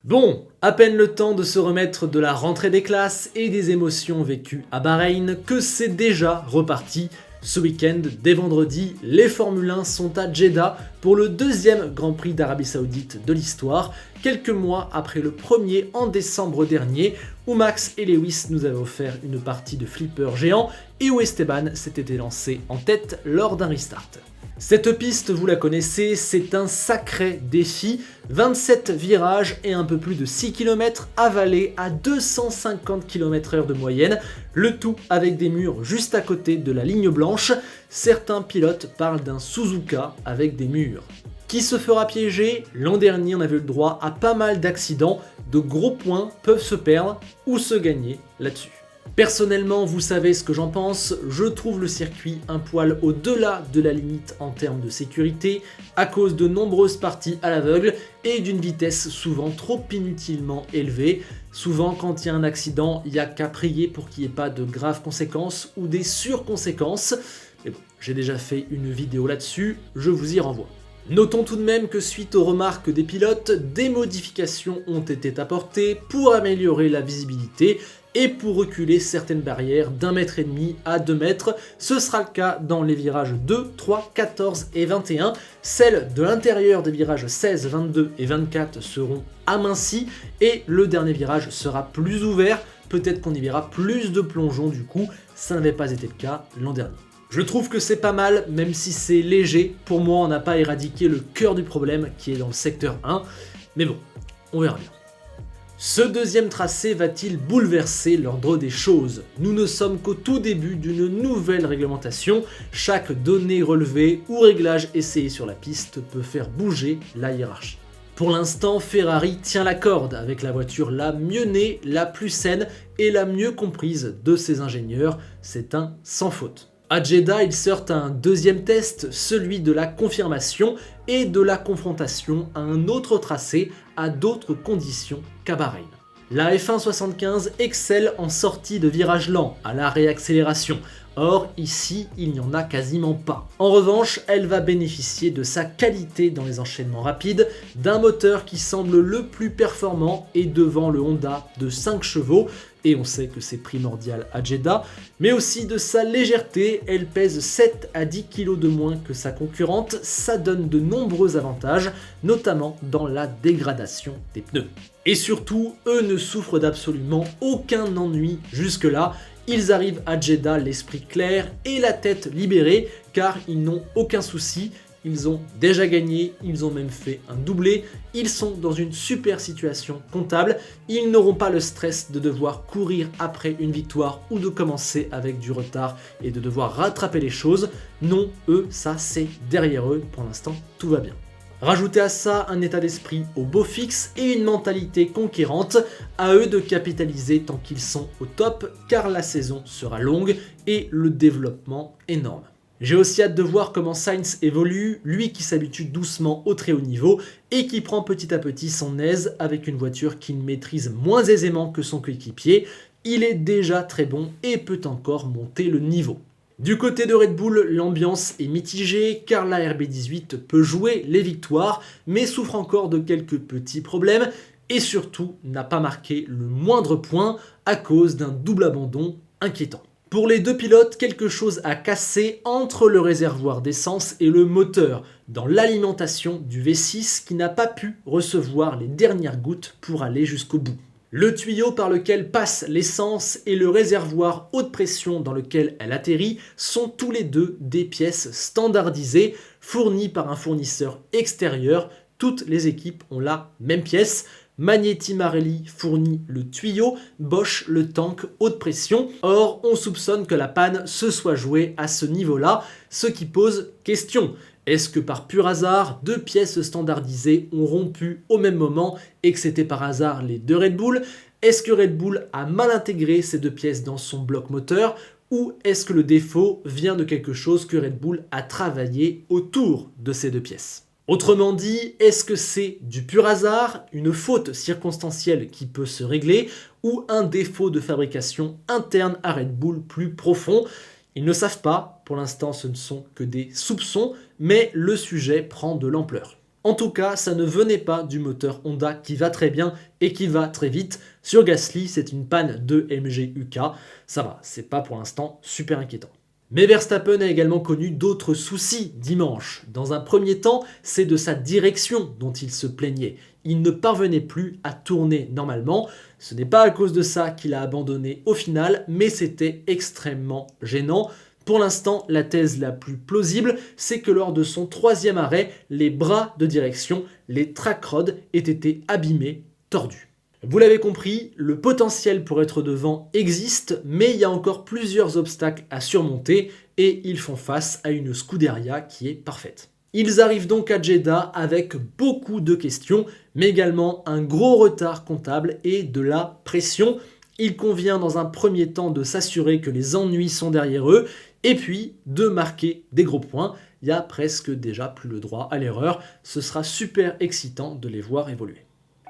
Bon, à peine le temps de se remettre de la rentrée des classes et des émotions vécues à Bahreïn que c'est déjà reparti. Ce week-end, dès vendredi, les Formule 1 sont à Jeddah pour le deuxième Grand Prix d'Arabie Saoudite de l'histoire, quelques mois après le premier en décembre dernier, où Max et Lewis nous avaient offert une partie de flipper géant et où Esteban s'était lancé en tête lors d'un restart. Cette piste, vous la connaissez, c'est un sacré défi, 27 virages et un peu plus de 6 km avalés à 250 km/h de moyenne, le tout avec des murs juste à côté de la ligne blanche. Certains pilotes parlent d'un Suzuka avec des murs. Qui se fera piéger? L'an dernier, on avait eu le droit à pas mal d'accidents, de gros points peuvent se perdre ou se gagner là-dessus. Personnellement, vous savez ce que j'en pense, je trouve le circuit un poil au-delà de la limite en termes de sécurité, à cause de nombreuses parties à l'aveugle et d'une vitesse souvent trop inutilement élevée. Souvent, quand il y a un accident, il n'y a qu'à prier pour qu'il n'y ait pas de graves conséquences ou des surconséquences. Mais bon, j'ai déjà fait une vidéo là-dessus, je vous y renvoie. Notons tout de même que suite aux remarques des pilotes, des modifications ont été apportées pour améliorer la visibilité et pour reculer certaines barrières d'1,5 mètre à 2 mètres. Ce sera le cas dans les virages 2, 3, 14 et 21. Celles de l'intérieur des virages 16, 22 et 24 seront amincies et le dernier virage sera plus ouvert. Peut-être qu'on y verra plus de plongeons du coup, ça n'avait pas été le cas l'an dernier. Je trouve que c'est pas mal, même si c'est léger. Pour moi, on n'a pas éradiqué le cœur du problème qui est dans le secteur 1. Mais bon, on verra bien. Ce deuxième tracé va-t-il bouleverser l'ordre des choses? Nous ne sommes qu'au tout début d'une nouvelle réglementation. Chaque donnée relevée ou réglage essayé sur la piste peut faire bouger la hiérarchie. Pour l'instant, Ferrari tient la corde avec la voiture la mieux née, la plus saine et la mieux comprise de ses ingénieurs. C'est un sans faute. À Jeddah, il sortent un deuxième test, celui de la confirmation et de la confrontation à un autre tracé à d'autres conditions qu'à Bahreïn. La F1 75 excelle en sortie de virage lent, à la réaccélération. Or, ici, il n'y en a quasiment pas. En revanche, elle va bénéficier de sa qualité dans les enchaînements rapides, d'un moteur qui semble le plus performant et devant le Honda de 5 chevaux, et on sait que c'est primordial à Jeddah, mais aussi de sa légèreté, elle pèse 7 à 10 kg de moins que sa concurrente, ça donne de nombreux avantages, notamment dans la dégradation des pneus. Et surtout, eux ne souffrent d'absolument aucun ennui jusque-là. Ils arrivent à Jeddah l'esprit clair et la tête libérée car ils n'ont aucun souci. Ils ont déjà gagné, ils ont même fait un doublé, ils sont dans une super situation comptable, ils n'auront pas le stress de devoir courir après une victoire ou de commencer avec du retard et de devoir rattraper les choses. Non, eux, ça c'est derrière eux, pour l'instant tout va bien. Rajoutez à ça un état d'esprit au beau fixe et une mentalité conquérante, à eux de capitaliser tant qu'ils sont au top car la saison sera longue et le développement énorme. J'ai aussi hâte de voir comment Sainz évolue, lui qui s'habitue doucement au très haut niveau et qui prend petit à petit son aise avec une voiture qu'il maîtrise moins aisément que son coéquipier. Il est déjà très bon et peut encore monter le niveau. Du côté de Red Bull, l'ambiance est mitigée car la RB18 peut jouer les victoires mais souffre encore de quelques petits problèmes et surtout n'a pas marqué le moindre point à cause d'un double abandon inquiétant. Pour les deux pilotes, quelque chose a cassé entre le réservoir d'essence et le moteur dans l'alimentation du V6 qui n'a pas pu recevoir les dernières gouttes pour aller jusqu'au bout. Le tuyau par lequel passe l'essence et le réservoir haute pression dans lequel elle atterrit sont tous les deux des pièces standardisées fournies par un fournisseur extérieur. Toutes les équipes ont la même pièce. Magneti Marelli fournit le tuyau, Bosch le tank haute pression. Or, on soupçonne que la panne se soit jouée à ce niveau-là, ce qui pose question. Est-ce que par pur hasard, deux pièces standardisées ont rompu au même moment et que c'était par hasard les deux Red Bull? Est-ce que Red Bull a mal intégré ces deux pièces dans son bloc moteur? Ou est-ce que le défaut vient de quelque chose que Red Bull a travaillé autour de ces deux pièces? Autrement dit, est-ce que c'est du pur hasard, une faute circonstancielle qui peut se régler, ou un défaut de fabrication interne à Red Bull plus profond? Ils ne savent pas, pour l'instant ce ne sont que des soupçons, mais le sujet prend de l'ampleur. En tout cas, ça ne venait pas du moteur Honda qui va très bien et qui va très vite. Sur Gasly, c'est une panne de MG UK. Ça va, c'est pas pour l'instant super inquiétant. Mais Verstappen a également connu d'autres soucis dimanche. Dans un premier temps, c'est de sa direction dont il se plaignait. Il ne parvenait plus à tourner normalement. Ce n'est pas à cause de ça qu'il a abandonné au final, mais c'était extrêmement gênant. Pour l'instant, la thèse la plus plausible, c'est que lors de son troisième arrêt, les bras de direction, les track rods, aient été abîmés, tordus. Vous l'avez compris, le potentiel pour être devant existe, mais il y a encore plusieurs obstacles à surmonter et ils font face à une Scuderia qui est parfaite. Ils arrivent donc à Jeddah avec beaucoup de questions, mais également un gros retard comptable et de la pression. Il convient dans un premier temps de s'assurer que les ennuis sont derrière eux, et puis de marquer des gros points. Il n'y a presque déjà plus le droit à l'erreur. Ce sera super excitant de les voir évoluer.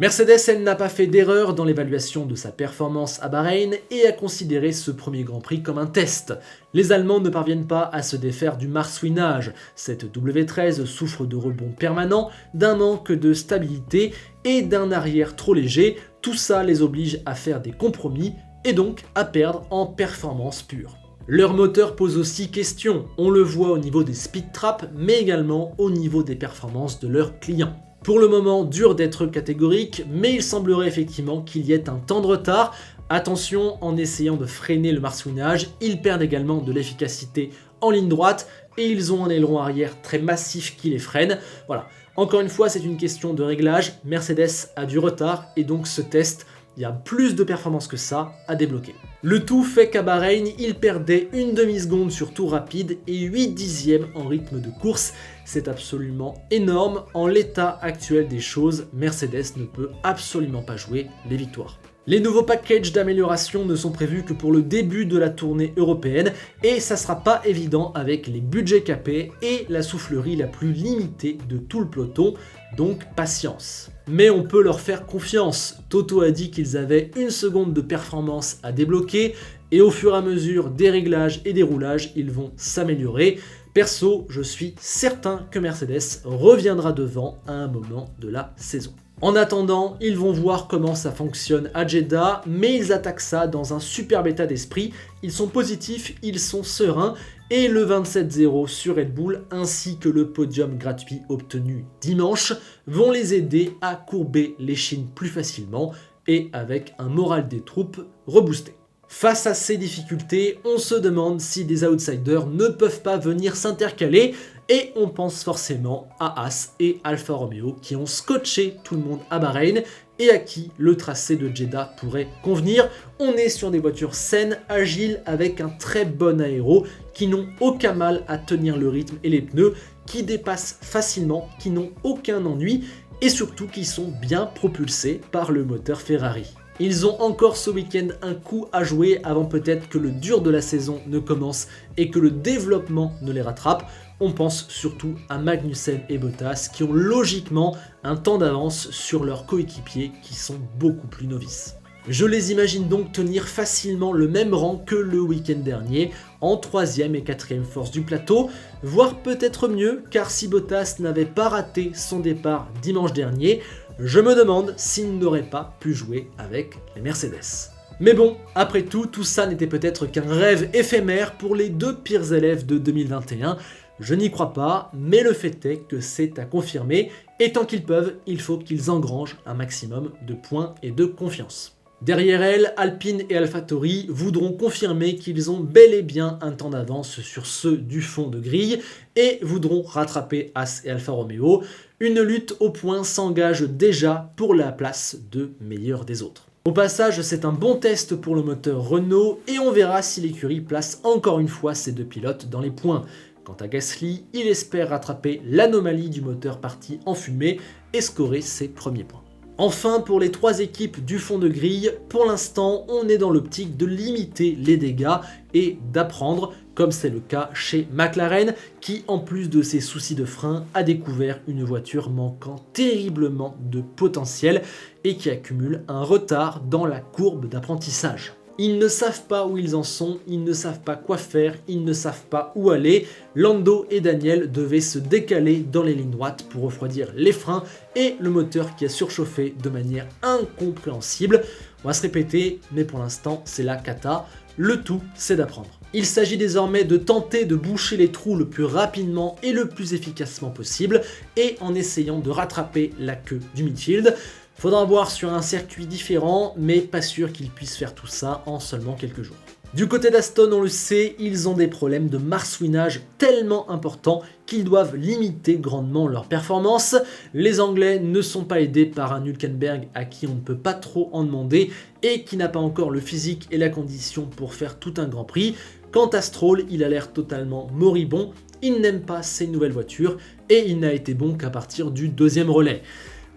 Mercedes, elle n'a pas fait d'erreur dans l'évaluation de sa performance à Bahreïn et a considéré ce premier Grand Prix comme un test. Les Allemands ne parviennent pas à se défaire du marsouinage. Cette W13 souffre de rebonds permanents, d'un manque de stabilité et d'un arrière trop léger. Tout ça les oblige à faire des compromis et donc à perdre en performance pure. Leur moteur pose aussi question, on le voit au niveau des speed traps, mais également au niveau des performances de leurs clients. Pour le moment, dur d'être catégorique, mais il semblerait effectivement qu'il y ait un temps de retard. Attention, en essayant de freiner le marsouinage, ils perdent également de l'efficacité en ligne droite et ils ont un aileron arrière très massif qui les freine. Voilà, encore une fois, c'est une question de réglage. Mercedes a du retard et donc ce test, il y a plus de performance que ça à débloquer. Le tout fait qu'à Bahreïn, il perdait une demi-seconde sur tour rapide et 8 dixièmes en rythme de course. C'est absolument énorme. En l'état actuel des choses, Mercedes ne peut absolument pas jouer les victoires. Les nouveaux packages d'amélioration ne sont prévus que pour le début de la tournée européenne et ça sera pas évident avec les budgets capés et la soufflerie la plus limitée de tout le peloton, donc patience. Mais on peut leur faire confiance. Toto a dit qu'ils avaient une seconde de performance à débloquer et au fur et à mesure des réglages et des roulages, ils vont s'améliorer. Perso, je suis certain que Mercedes reviendra devant à un moment de la saison. En attendant, ils vont voir comment ça fonctionne à Jeddah, mais ils attaquent ça dans un superbe état d'esprit. Ils sont positifs, ils sont sereins, et le 27-0 sur Red Bull ainsi que le podium gratuit obtenu dimanche vont les aider à courber l'échine plus facilement et avec un moral des troupes reboosté. Face à ces difficultés, on se demande si des outsiders ne peuvent pas venir s'intercaler et on pense forcément à Haas et Alfa Romeo qui ont scotché tout le monde à Bahreïn et à qui le tracé de Jeddah pourrait convenir. On est sur des voitures saines, agiles, avec un très bon aéro, qui n'ont aucun mal à tenir le rythme et les pneus, qui dépassent facilement, qui n'ont aucun ennui et surtout qui sont bien propulsés par le moteur Ferrari. Ils ont encore ce week-end un coup à jouer avant peut-être que le dur de la saison ne commence et que le développement ne les rattrape. On pense surtout à Magnussen et Bottas qui ont logiquement un temps d'avance sur leurs coéquipiers qui sont beaucoup plus novices. Je les imagine donc tenir facilement le même rang que le week-end dernier, en 3e et 4e force du plateau, voire peut-être mieux, car si Bottas n'avait pas raté son départ dimanche dernier, je me demande s'il n'aurait pas pu jouer avec les Mercedes. Mais bon, après tout ça n'était peut-être qu'un rêve éphémère pour les deux pires élèves de 2021. Je n'y crois pas, mais le fait est que c'est à confirmer, et tant qu'ils peuvent, il faut qu'ils engrangent un maximum de points et de confiance. Derrière elles, Alpine et AlphaTauri voudront confirmer qu'ils ont bel et bien un temps d'avance sur ceux du fond de grille et voudront rattraper Haas et Alfa Romeo. Une lutte au point s'engage déjà pour la place de meilleur des autres. Au passage, c'est un bon test pour le moteur Renault et on verra si l'écurie place encore une fois ces deux pilotes dans les points. Quant à Gasly, il espère rattraper l'anomalie du moteur parti en fumée et scorer ses premiers points. Enfin, pour les trois équipes du fond de grille, pour l'instant, on est dans l'optique de limiter les dégâts et d'apprendre, comme c'est le cas chez McLaren, qui, en plus de ses soucis de frein, a découvert une voiture manquant terriblement de potentiel et qui accumule un retard dans la courbe d'apprentissage. Ils ne savent pas où ils en sont, ils ne savent pas quoi faire, ils ne savent pas où aller. Lando et Daniel devaient se décaler dans les lignes droites pour refroidir les freins et le moteur qui a surchauffé de manière incompréhensible. On va se répéter, mais pour l'instant c'est la cata. Le tout, c'est d'apprendre. Il s'agit désormais de tenter de boucher les trous le plus rapidement et le plus efficacement possible, et en essayant de rattraper la queue du midfield. Faudra voir sur un circuit différent, mais pas sûr qu'ils puissent faire tout ça en seulement quelques jours. Du côté d'Aston, on le sait, ils ont des problèmes de marsouinage tellement importants qu'ils doivent limiter grandement leur performance. Les Anglais ne sont pas aidés par un Hülkenberg à qui on ne peut pas trop en demander et qui n'a pas encore le physique et la condition pour faire tout un Grand Prix. Quant à Stroll, il a l'air totalement moribond, il n'aime pas ces nouvelles voitures et il n'a été bon qu'à partir du deuxième relais.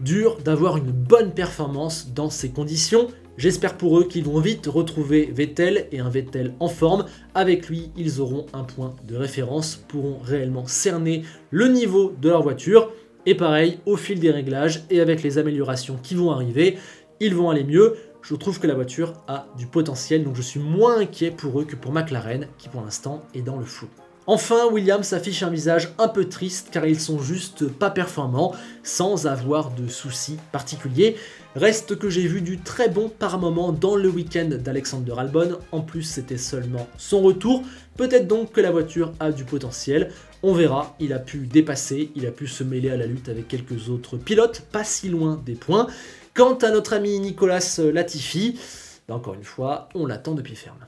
Dur d'avoir une bonne performance dans ces conditions. J'espère pour eux qu'ils vont vite retrouver Vettel et un Vettel en forme. Avec lui, ils auront un point de référence, pourront réellement cerner le niveau de leur voiture. Et pareil, au fil des réglages et avec les améliorations qui vont arriver, ils vont aller mieux. Je trouve que la voiture a du potentiel, donc je suis moins inquiet pour eux que pour McLaren, qui pour l'instant est dans le flou. Enfin, Williams affiche un visage un peu triste car ils sont juste pas performants, sans avoir de soucis particuliers. Reste que j'ai vu du très bon par moment dans le week-end d'Alexander Albon, en plus c'était seulement son retour, peut-être donc que la voiture a du potentiel, on verra, il a pu dépasser, il a pu se mêler à la lutte avec quelques autres pilotes, pas si loin des points. Quant à notre ami Nicolas Latifi, encore une fois, on l'attend de pied ferme.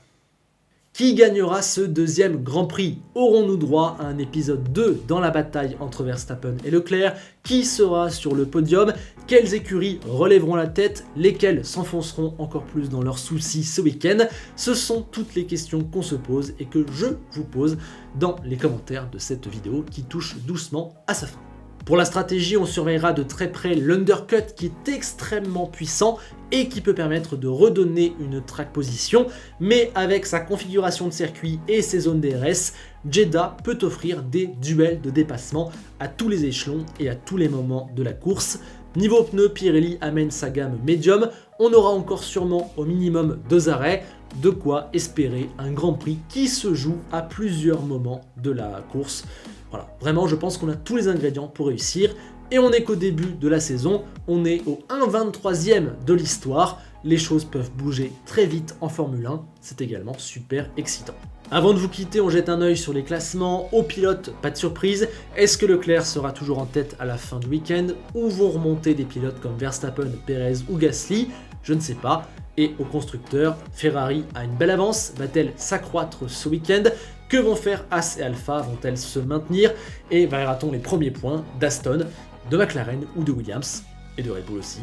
Qui gagnera ce deuxième Grand Prix? Aurons-nous droit à un épisode 2 dans la bataille entre Verstappen et Leclerc? Qui sera sur le podium? Quelles écuries relèveront la tête? Lesquelles s'enfonceront encore plus dans leurs soucis ce week-end? Ce sont toutes les questions qu'on se pose et que je vous pose dans les commentaires de cette vidéo qui touche doucement à sa fin. Pour la stratégie, on surveillera de très près l'undercut qui est extrêmement puissant et qui peut permettre de redonner une track position, mais avec sa configuration de circuit et ses zones DRS, Jeddah peut offrir des duels de dépassement à tous les échelons et à tous les moments de la course. Niveau pneus, Pirelli amène sa gamme médium, on aura encore sûrement au minimum 2 arrêts, de quoi espérer un Grand Prix qui se joue à plusieurs moments de la course. Voilà, vraiment je pense qu'on a tous les ingrédients pour réussir et on n'est qu'au début de la saison, on est au 1/23e de l'histoire, les choses peuvent bouger très vite en Formule 1, c'est également super excitant. Avant de vous quitter, on jette un œil sur les classements. Aux pilotes, pas de surprise. Est-ce que Leclerc sera toujours en tête à la fin du week-end ou vont remonter des pilotes comme Verstappen, Perez ou Gasly? Je ne sais pas. Et aux constructeurs, Ferrari a une belle avance. Va-t-elle s'accroître ce week-end? Que vont faire As et Alpha? Vont-elles se maintenir? Et verra-t-on les premiers points d'Aston, de McLaren ou de Williams? Et de Red Bull aussi.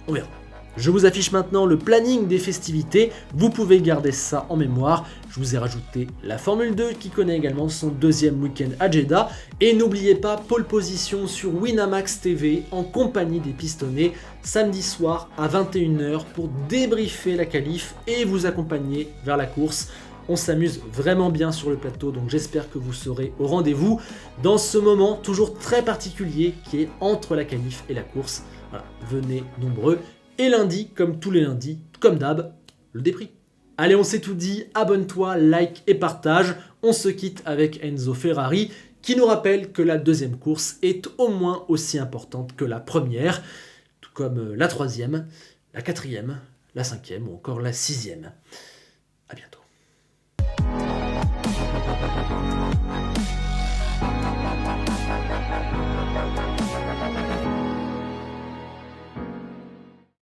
On verra. Je vous affiche maintenant le planning des festivités, vous pouvez garder ça en mémoire. Je vous ai rajouté la Formule 2 qui connaît également son deuxième week-end à Jeddah. Et n'oubliez pas, pole position sur Winamax TV en compagnie des pistonnés samedi soir à 21h pour débriefer la qualif et vous accompagner vers la course. On s'amuse vraiment bien sur le plateau, donc j'espère que vous serez au rendez-vous dans ce moment toujours très particulier qui est entre la qualif et la course. Voilà, venez nombreux. Et lundi, comme tous les lundis, comme d'hab, le déprix. Allez, on s'est tout dit, abonne-toi, like et partage. On se quitte avec Enzo Ferrari qui nous rappelle que la deuxième course est au moins aussi importante que la première, tout comme la troisième, la quatrième, la cinquième ou encore la sixième. À bientôt.